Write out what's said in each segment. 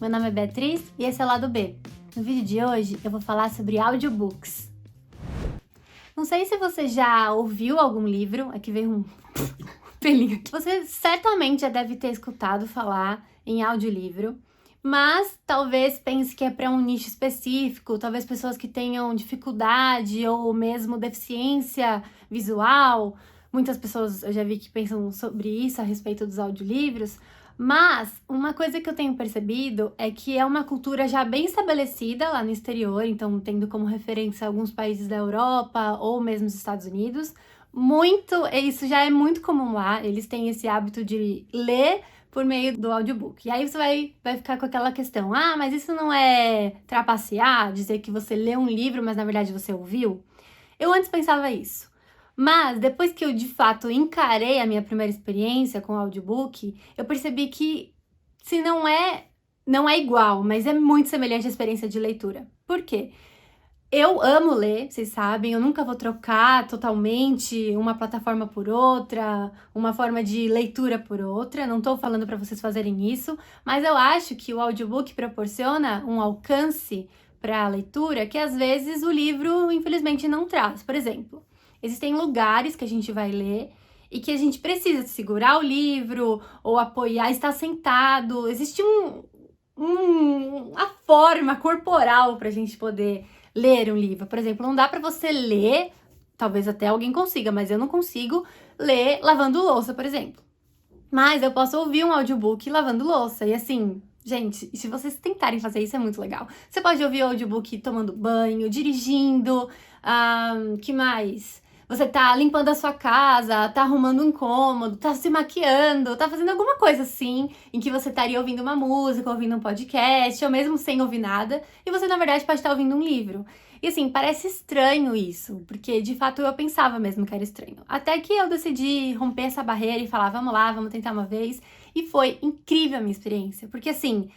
meu nome é Beatriz e esse é o Lado B. No vídeo de hoje eu vou falar sobre audiobooks. Não sei se você já ouviu algum livro, aqui veio um pelinho aqui. Você certamente já deve ter escutado falar em audiolivro, mas talvez pense que é para um nicho específico, talvez pessoas que tenham dificuldade ou mesmo deficiência visual. Muitas pessoas eu já vi que pensam sobre isso a respeito dos audiolivros, mas uma coisa que eu tenho percebido é que é uma cultura já bem estabelecida lá no exterior, então tendo como referência alguns países da Europa ou mesmo os Estados Unidos. Isso já é muito comum lá, eles têm esse hábito de ler por meio do audiobook. E aí você vai ficar com aquela questão, mas isso não é trapacear, dizer que você lê um livro, mas na verdade você ouviu? Eu antes pensava isso. Mas depois que eu de fato encarei a minha primeira experiência com o audiobook, eu percebi que se não é igual, mas é muito semelhante à experiência de leitura. Por quê? Eu amo ler, vocês sabem, eu nunca vou trocar totalmente uma plataforma por outra, uma forma de leitura por outra, não tô falando para vocês fazerem isso, mas eu acho que o audiobook proporciona um alcance para a leitura que às vezes o livro, infelizmente, não traz. Por exemplo, existem lugares que a gente vai ler e que a gente precisa segurar o livro ou apoiar, estar sentado, existe uma forma corporal para a gente poder ler um livro. Por exemplo, não dá para você ler, talvez até alguém consiga, mas eu não consigo ler lavando louça, por exemplo. Mas eu posso ouvir um audiobook lavando louça. E assim, gente, se vocês tentarem fazer isso, é muito legal. Você pode ouvir o audiobook tomando banho, dirigindo, que mais? Você tá limpando a sua casa, tá arrumando um cômodo, tá se maquiando, tá fazendo alguma coisa assim, em que você estaria ouvindo uma música, ouvindo um podcast, ou mesmo sem ouvir nada, e você, na verdade, pode estar ouvindo um livro. E assim, parece estranho isso, porque de fato eu pensava mesmo que era estranho. Até que eu decidi romper essa barreira e falar, vamos lá, vamos tentar uma vez, e foi incrível a minha experiência, porque assim,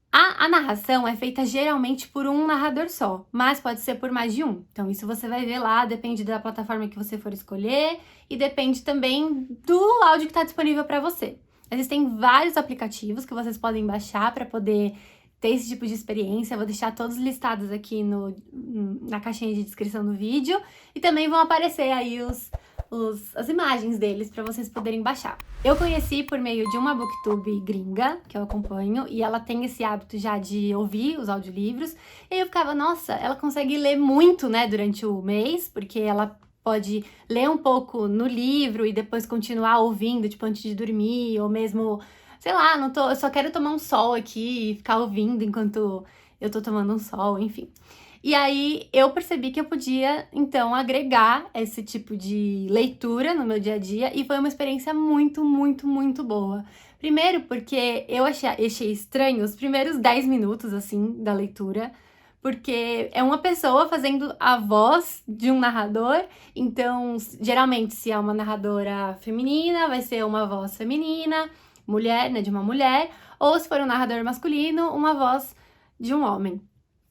a narração é feita geralmente por um narrador só, mas pode ser por mais de um. Então isso você vai ver lá, depende da plataforma que você for escolher e depende também do áudio que está disponível para você. Existem vários aplicativos que vocês podem baixar para poder ter esse tipo de experiência. Eu vou deixar todos listados aqui na caixinha de descrição do vídeo e também vão aparecer aí as imagens deles para vocês poderem baixar. Eu conheci por meio de uma booktube gringa, que eu acompanho, e ela tem esse hábito já de ouvir os audiolivros, e aí eu ficava, nossa, ela consegue ler muito, né, durante o mês, porque ela pode ler um pouco no livro e depois continuar ouvindo, tipo, antes de dormir, ou mesmo, sei lá, eu só quero tomar um sol aqui e ficar ouvindo enquanto eu tô tomando um sol, enfim. E aí eu percebi que eu podia, então, agregar esse tipo de leitura no meu dia a dia e foi uma experiência muito, muito, muito boa. Primeiro porque eu achei estranho os primeiros 10 minutos, assim, da leitura, porque é uma pessoa fazendo a voz de um narrador, então, geralmente, se é uma narradora feminina, vai ser uma voz feminina, mulher, né, de uma mulher, ou se for um narrador masculino, uma voz de um homem.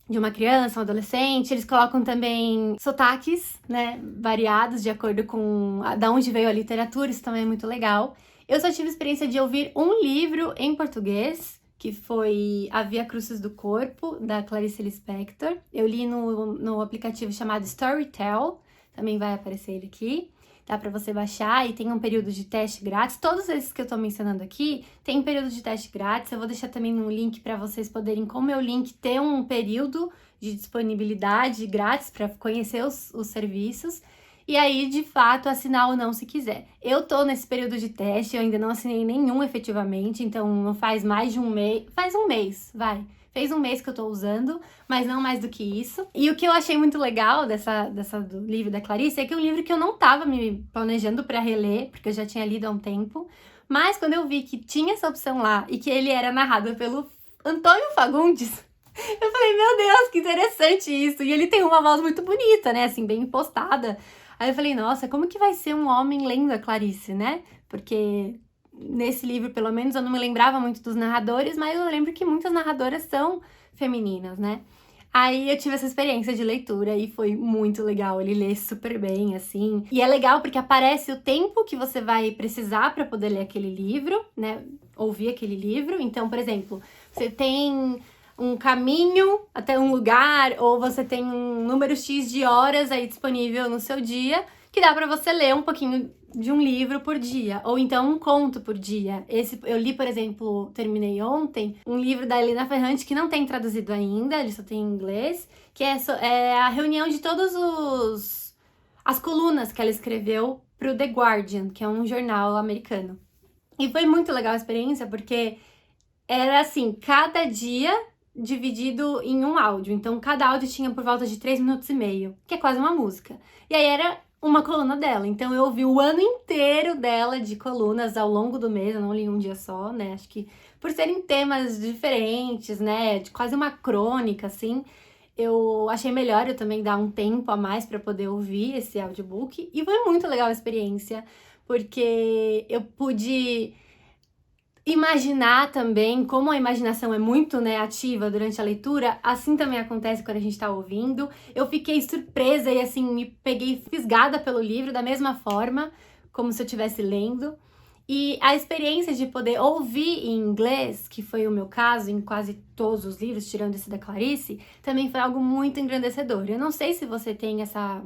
De uma criança, um adolescente, eles colocam também sotaques, né, variados de acordo com da onde veio a literatura, isso também é muito legal. Eu só tive a experiência de ouvir um livro em português, que foi A Via Crucis do Corpo, da Clarice Lispector. Eu li no aplicativo chamado Storytel, também vai aparecer ele aqui. Dá para você baixar e tem um período de teste grátis. Todos esses que eu tô mencionando aqui tem um período de teste grátis. Eu vou deixar também um link para vocês poderem, com o meu link, ter um período de disponibilidade grátis para conhecer os serviços. E aí, de fato, assinar ou não se quiser. Eu tô nesse período de teste, eu ainda não assinei nenhum efetivamente, então não faz mais de um mês. Faz um mês, vai. Fez um mês que eu tô usando, mas não mais do que isso. E o que eu achei muito legal do livro da Clarice é que é um livro que eu não tava me planejando pra reler, porque eu já tinha lido há um tempo. Mas quando eu vi que tinha essa opção lá e que ele era narrado pelo Antônio Fagundes, eu falei, meu Deus, que interessante isso. E ele tem uma voz muito bonita, né, assim, bem impostada. Aí eu falei, nossa, como que vai ser um homem lendo a Clarice, né? Porque nesse livro, pelo menos, eu não me lembrava muito dos narradores, mas eu lembro que muitas narradoras são femininas, né? Aí eu tive essa experiência de leitura e foi muito legal. Ele lê super bem, assim. E é legal porque aparece o tempo que você vai precisar para poder ler aquele livro, né? Ouvir aquele livro. Então, por exemplo, você tem um caminho até um lugar, ou você tem um número X de horas aí disponível no seu dia, que dá para você ler um pouquinho de um livro por dia, ou então um conto por dia. Eu li, por exemplo, terminei ontem, um livro da Helena Ferrante que não tem traduzido ainda, ele só tem em inglês, que é a reunião de todos as colunas que ela escreveu pro The Guardian, que é um jornal americano. E foi muito legal a experiência, porque era assim, cada dia dividido em um áudio. Então, cada áudio tinha por volta de 3 minutos e meio, que é quase uma música. E aí era uma coluna dela. Então, eu ouvi o ano inteiro dela de colunas ao longo do mês. Eu não li um dia só, né? Acho que por serem temas diferentes, né? De quase uma crônica, assim, eu achei melhor eu também dar um tempo a mais para poder ouvir esse audiobook. E foi muito legal a experiência, porque eu pude imaginar também, como a imaginação é muito, né, ativa durante a leitura, assim também acontece quando a gente tá ouvindo. Eu fiquei surpresa e assim, me peguei fisgada pelo livro da mesma forma, como se eu estivesse lendo. E a experiência de poder ouvir em inglês, que foi o meu caso em quase todos os livros, tirando esse da Clarice, também foi algo muito engrandecedor. Eu não sei se você tem essa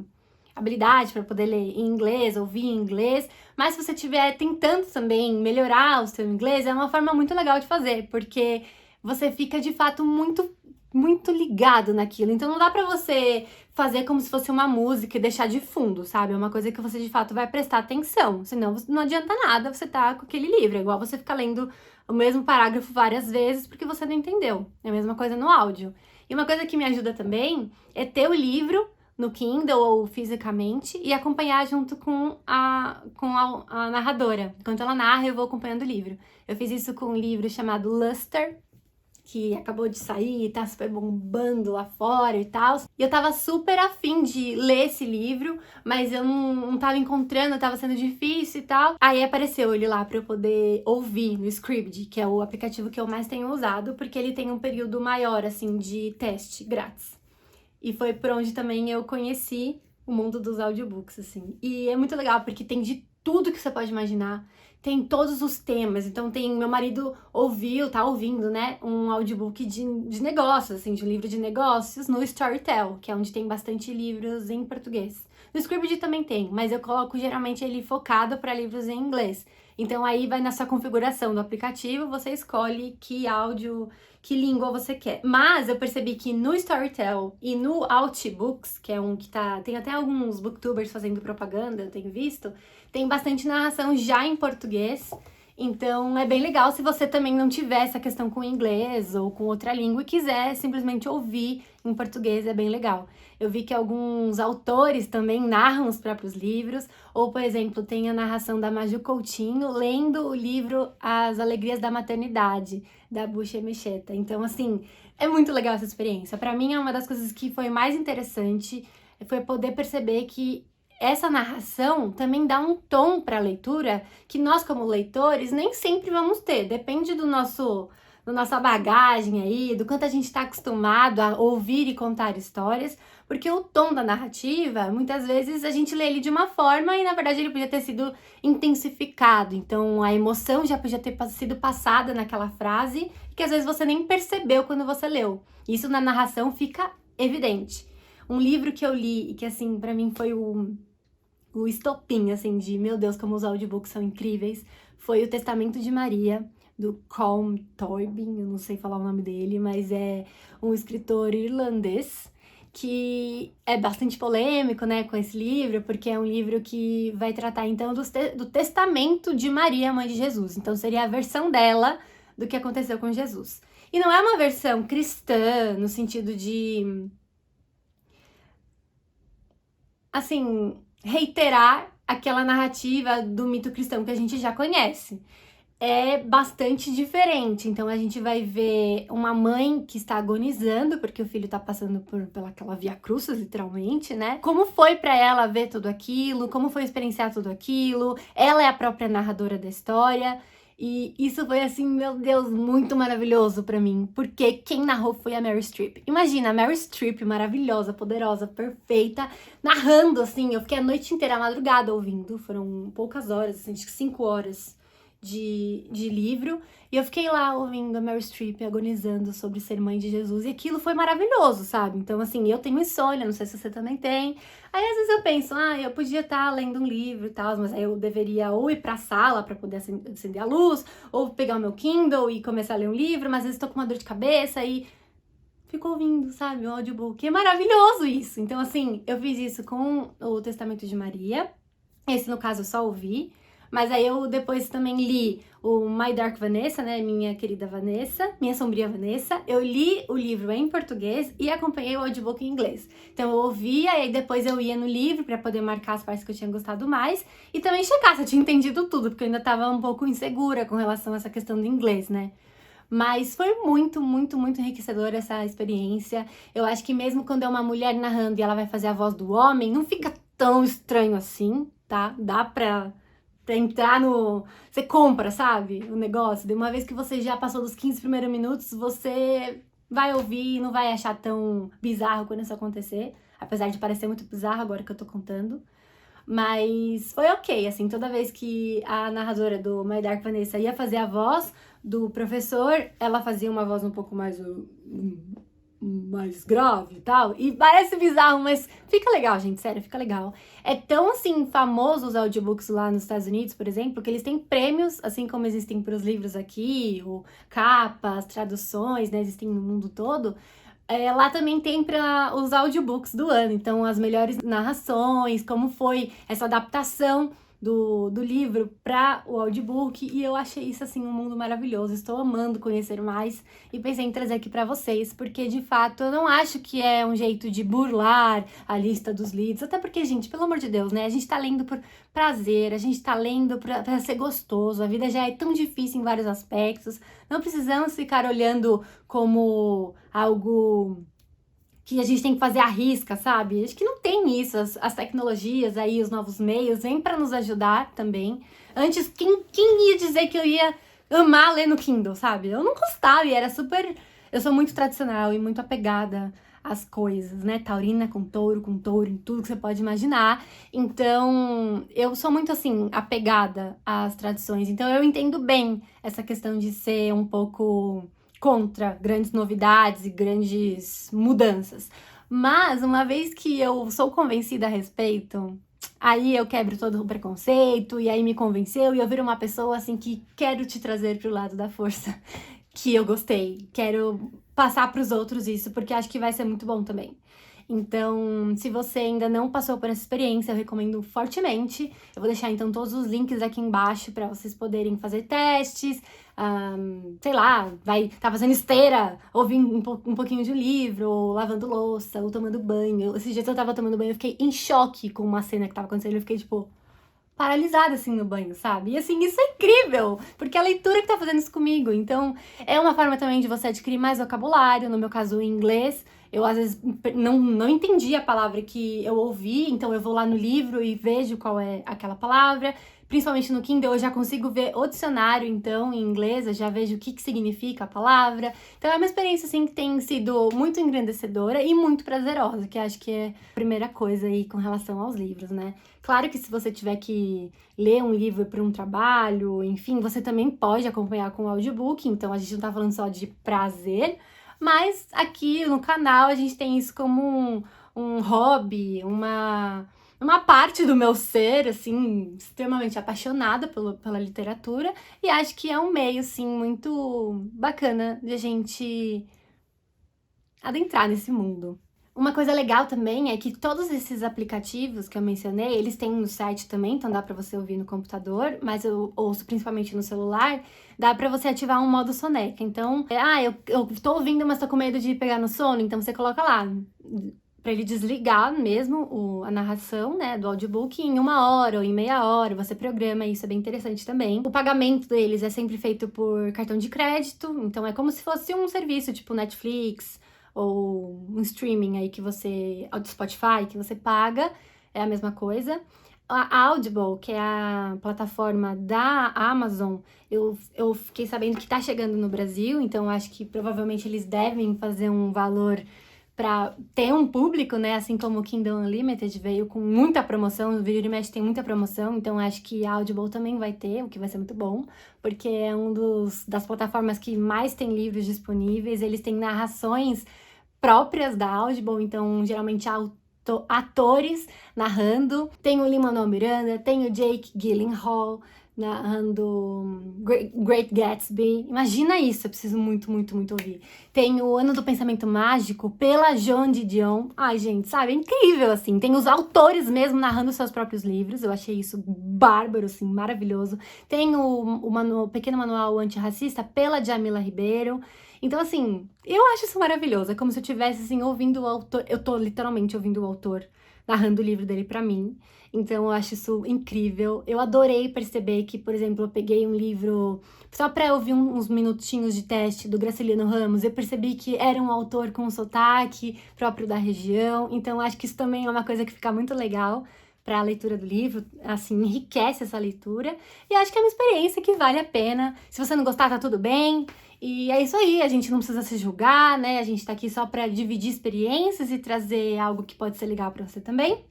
habilidade para poder ler em inglês, ouvir em inglês, mas se você estiver tentando também melhorar o seu inglês, é uma forma muito legal de fazer, porque você fica de fato muito ligado naquilo. Então não dá pra você fazer como se fosse uma música e deixar de fundo, sabe? É uma coisa que você de fato vai prestar atenção, senão não adianta nada você tá com aquele livro, é igual você ficar lendo o mesmo parágrafo várias vezes porque você não entendeu. É a mesma coisa no áudio. E uma coisa que me ajuda também é ter o livro no Kindle ou fisicamente e acompanhar junto com a narradora. Enquanto ela narra, eu vou acompanhando o livro. Eu fiz isso com um livro chamado Luster, que acabou de sair, tá super bombando lá fora e tal. E eu tava super afim de ler esse livro, mas eu não tava encontrando, tava sendo difícil e tal. Aí apareceu ele lá pra eu poder ouvir no Scribd, que é o aplicativo que eu mais tenho usado, porque ele tem um período maior, assim, de teste grátis. E foi por onde também eu conheci o mundo dos audiobooks, assim. E é muito legal, porque tem de tudo que você pode imaginar. Tem todos os temas. Então meu marido tá ouvindo, né, um audiobook de negócios, assim, de um livro de negócios no Storytel, que é onde tem bastante livros em português. No Scribd também tem, mas eu coloco geralmente ele focado para livros em inglês. Então aí vai na sua configuração do aplicativo, você escolhe que áudio, que língua você quer. Mas eu percebi que no Storytel e no Outbooks, que é um que tem até alguns booktubers fazendo propaganda, eu tenho visto, tem bastante narração já em português. Então é bem legal se você também não tiver essa questão com inglês ou com outra língua e quiser simplesmente ouvir em português, é bem legal. Eu vi que alguns autores também narram os próprios livros, ou, por exemplo, tem a narração da Maju Coutinho lendo o livro As Alegrias da Maternidade, da Bucha Mecheta. Então, assim, é muito legal essa experiência. Para mim, é uma das coisas que foi mais interessante, foi poder perceber que essa narração também dá um tom para a leitura que nós, como leitores, nem sempre vamos ter. Depende da nossa bagagem aí, do quanto a gente está acostumado a ouvir e contar histórias, porque o tom da narrativa, muitas vezes a gente lê ele de uma forma e, na verdade, ele podia ter sido intensificado. Então, a emoção já podia ter sido passada naquela frase, que às vezes você nem percebeu quando você leu. Isso na narração fica evidente. Um livro que eu li e que, assim, para mim foi o estopim, assim, de meu Deus, como os audiobooks são incríveis, foi O Testamento de Maria, do Colm Tóibin, eu não sei falar o nome dele, mas é um escritor irlandês que é bastante polêmico, né, com esse livro, porque é um livro que vai tratar, então, do testamento de Maria, mãe de Jesus. Então, seria a versão dela do que aconteceu com Jesus. E não é uma versão cristã, no sentido de, assim, reiterar aquela narrativa do mito cristão que a gente já conhece. É bastante diferente. Então a gente vai ver uma mãe que está agonizando porque o filho está passando pelaquela via crucis, literalmente, né? Como foi para ela ver tudo aquilo, como foi experienciar tudo aquilo. Ela é a própria narradora da história. E isso foi assim, meu Deus, muito maravilhoso pra mim, porque quem narrou foi a Meryl Streep. Imagina, a Meryl Streep, maravilhosa, poderosa, perfeita, narrando, assim, eu fiquei a noite inteira, a madrugada ouvindo, foram poucas horas, assim, acho que 5 horas de livro, e eu fiquei lá ouvindo a Meryl Streep agonizando sobre ser mãe de Jesus, e aquilo foi maravilhoso, sabe? Então, assim, eu tenho insônia, não sei se você também tem. Aí, às vezes eu penso, eu podia estar lendo um livro e tal, mas aí eu deveria ou ir pra sala pra poder acender a luz, ou pegar o meu Kindle e começar a ler um livro, mas às vezes tô com uma dor de cabeça e fico ouvindo, sabe, o audiobook. É maravilhoso isso! Então, assim, eu fiz isso com o Testamento de Maria. Esse, no caso, eu só ouvi. Mas aí eu depois também li o My Dark Vanessa, né? Minha querida Vanessa, Minha Sombria Vanessa. Eu li o livro em português e acompanhei o audiobook em inglês. Então eu ouvia e aí depois eu ia no livro pra poder marcar as partes que eu tinha gostado mais e também checar se eu tinha entendido tudo, porque eu ainda tava um pouco insegura com relação a essa questão do inglês, né? Mas foi muito, muito, muito enriquecedora essa experiência. Eu acho que mesmo quando é uma mulher narrando e ela vai fazer a voz do homem, não fica tão estranho assim, tá? Dá pra entrar no... Você compra, sabe? O negócio. De uma vez que você já passou dos 15 primeiros minutos, você vai ouvir e não vai achar tão bizarro quando isso acontecer. Apesar de parecer muito bizarro agora que eu tô contando. Mas foi ok, assim, toda vez que a narradora do My Dark Vanessa ia fazer a voz do professor, ela fazia uma voz um pouco mais grave e tal. E parece bizarro, mas fica legal, gente, sério, fica legal. É tão, assim, famoso os audiobooks lá nos Estados Unidos, por exemplo, que eles têm prêmios, assim como existem para os livros aqui, o capas, traduções, né, existem no mundo todo. Lá também tem para os audiobooks do ano, então as melhores narrações, como foi essa adaptação do livro para o audiobook, e eu achei isso assim um mundo maravilhoso. Estou amando conhecer mais e pensei em trazer aqui para vocês, porque de fato eu não acho que é um jeito de burlar a lista dos livros, até porque, gente, pelo amor de Deus, né? A gente tá lendo por prazer, a gente tá lendo para ser gostoso, a vida já é tão difícil em vários aspectos, não precisamos ficar olhando como algo que a gente tem que fazer à risca, sabe? Acho que não tem isso. As tecnologias aí, os novos meios, vêm para nos ajudar também. Antes, quem ia dizer que eu ia amar ler no Kindle, sabe? Eu não gostava e era super... Eu sou muito tradicional e muito apegada às coisas, né? Taurina com touro, em tudo que você pode imaginar. Então, eu sou muito, assim, apegada às tradições. Então, eu entendo bem essa questão de ser um pouco contra grandes novidades e grandes mudanças. Mas, uma vez que eu sou convencida a respeito, aí eu quebro todo o preconceito, e aí me convenceu, e eu viro uma pessoa, assim, que quero te trazer pro lado da força, que eu gostei. Quero passar pros outros isso, porque acho que vai ser muito bom também. Então, se você ainda não passou por essa experiência, eu recomendo fortemente. Eu vou deixar, então, todos os links aqui embaixo para vocês poderem fazer testes. Sei lá, tá fazendo esteira, ouvindo um pouquinho de um livro, ou lavando louça, ou tomando banho. Esses dias eu tava tomando banho, eu fiquei em choque com uma cena que tava acontecendo. Eu fiquei, tipo, paralisada, assim, no banho, sabe? E, assim, isso é incrível, porque é a leitura que tá fazendo isso comigo. Então, é uma forma também de você adquirir mais vocabulário, no meu caso, em inglês. Eu, às vezes, não entendi a palavra que eu ouvi, então eu vou lá no livro e vejo qual é aquela palavra. Principalmente no Kindle, eu já consigo ver o dicionário, então, em inglês, eu já vejo o que significa a palavra. Então, é uma experiência, assim, que tem sido muito engrandecedora e muito prazerosa, que acho que é a primeira coisa aí com relação aos livros, né? Claro que se você tiver que ler um livro para um trabalho, enfim, você também pode acompanhar com o audiobook, então a gente não tá falando só de prazer, mas aqui no canal a gente tem isso como um hobby, uma parte do meu ser, assim, extremamente apaixonada pela literatura, e acho que é um meio, assim, muito bacana de a gente adentrar nesse mundo. Uma coisa legal também é que todos esses aplicativos que eu mencionei, eles têm no site também, então dá pra você ouvir no computador, mas eu ouço principalmente no celular, dá pra você ativar um modo soneca. Então, eu tô ouvindo, mas tô com medo de pegar no sono, então você coloca lá, pra ele desligar mesmo a narração, né, do audiobook em 1 hora ou em meia hora, você programa, isso é bem interessante também. O pagamento deles é sempre feito por cartão de crédito, então é como se fosse um serviço tipo Netflix, ou um streaming aí que você, ou do Spotify, que você paga, é a mesma coisa. A Audible, que é a plataforma da Amazon, eu fiquei sabendo que tá chegando no Brasil, então acho que provavelmente eles devem fazer um valor para ter um público, né? Assim como o Kindle Unlimited veio com muita promoção, o Vira e Mexe tem muita promoção, então acho que a Audible também vai ter, o que vai ser muito bom, porque é das plataformas que mais tem livros disponíveis, eles têm narrações próprias da Audible, então geralmente atores narrando. Tem o Lin-Manuel Miranda, tem o Jake Gyllenhaal narrando Great Gatsby. Imagina isso, eu preciso muito, muito, muito ouvir. Tem o Ano do Pensamento Mágico, pela Joan Didion. Ai, gente, sabe? É incrível, assim. Tem os autores mesmo narrando seus próprios livros. Eu achei isso bárbaro, assim, maravilhoso. Tem o Pequeno Manual Antirracista, pela Djamila Ribeiro. Então, assim, eu acho isso maravilhoso. É como se eu estivesse, assim, ouvindo o autor. Eu tô literalmente ouvindo o autor narrando o livro dele pra mim. Então, eu acho isso incrível. Eu adorei perceber que, por exemplo, eu peguei um livro só pra ouvir uns minutinhos de teste do Graciliano Ramos. Eu percebi que era um autor com um sotaque próprio da região. Então, acho que isso também é uma coisa que fica muito legal para a leitura do livro, assim, enriquece essa leitura. E acho que é uma experiência que vale a pena. Se você não gostar, tá tudo bem. E é isso aí, a gente não precisa se julgar, né? A gente tá aqui só para dividir experiências e trazer algo que pode ser legal para você também.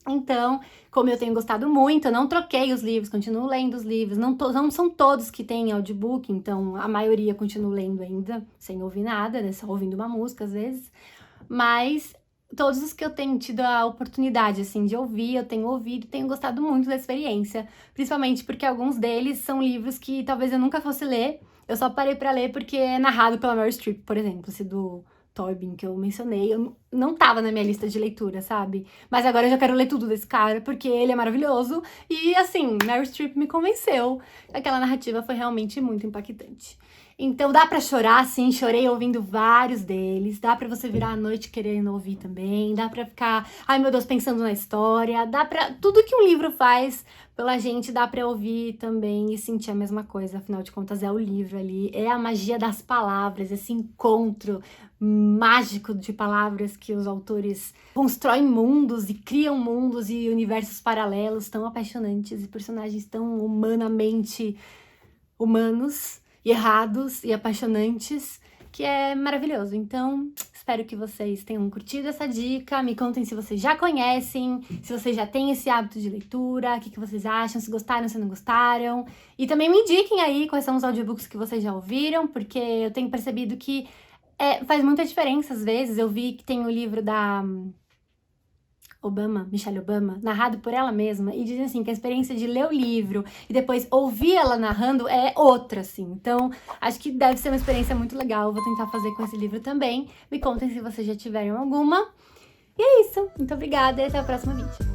Então, como eu tenho gostado muito, eu não troquei os livros, continuo lendo os livros. Não são todos que têm audiobook, então a maioria continuo lendo ainda, sem ouvir nada, né? Só ouvindo uma música às vezes. Mas todos os que eu tenho tido a oportunidade, assim, de ouvir, eu tenho ouvido e tenho gostado muito da experiência. Principalmente porque alguns deles são livros que talvez eu nunca fosse ler. Eu só parei pra ler porque é narrado pela Meryl Streep, por exemplo, esse do Tobin que eu mencionei. Eu não tava na minha lista de leitura, sabe? Mas agora eu já quero ler tudo desse cara, porque ele é maravilhoso. E, assim, Meryl Streep me convenceu. Aquela narrativa foi realmente muito impactante. Então dá pra chorar, sim, chorei ouvindo vários deles. Dá pra você virar à noite querendo ouvir também. Dá pra ficar, ai meu Deus, pensando na história. Dá pra... Tudo que um livro faz pela gente, dá pra ouvir também e sentir a mesma coisa. Afinal de contas, é o livro ali. É a magia das palavras, esse encontro mágico de palavras que os autores constroem mundos e criam mundos e universos paralelos tão apaixonantes e personagens tão humanamente humanos e errados e apaixonantes, que é maravilhoso. Então, espero que vocês tenham curtido essa dica. Me contem se vocês já conhecem, se vocês já têm esse hábito de leitura, o que vocês acham, se gostaram, se não gostaram. E também me indiquem aí quais são os audiobooks que vocês já ouviram, porque eu tenho percebido que faz muita diferença às vezes. Eu vi que tem o livro da Michelle Obama, narrado por ela mesma, e dizem assim que a experiência de ler o livro e depois ouvir ela narrando é outra, assim. Então, acho que deve ser uma experiência muito legal. Vou tentar fazer com esse livro também. Me contem se vocês já tiveram alguma. E é isso. Muito obrigada e até o próximo vídeo.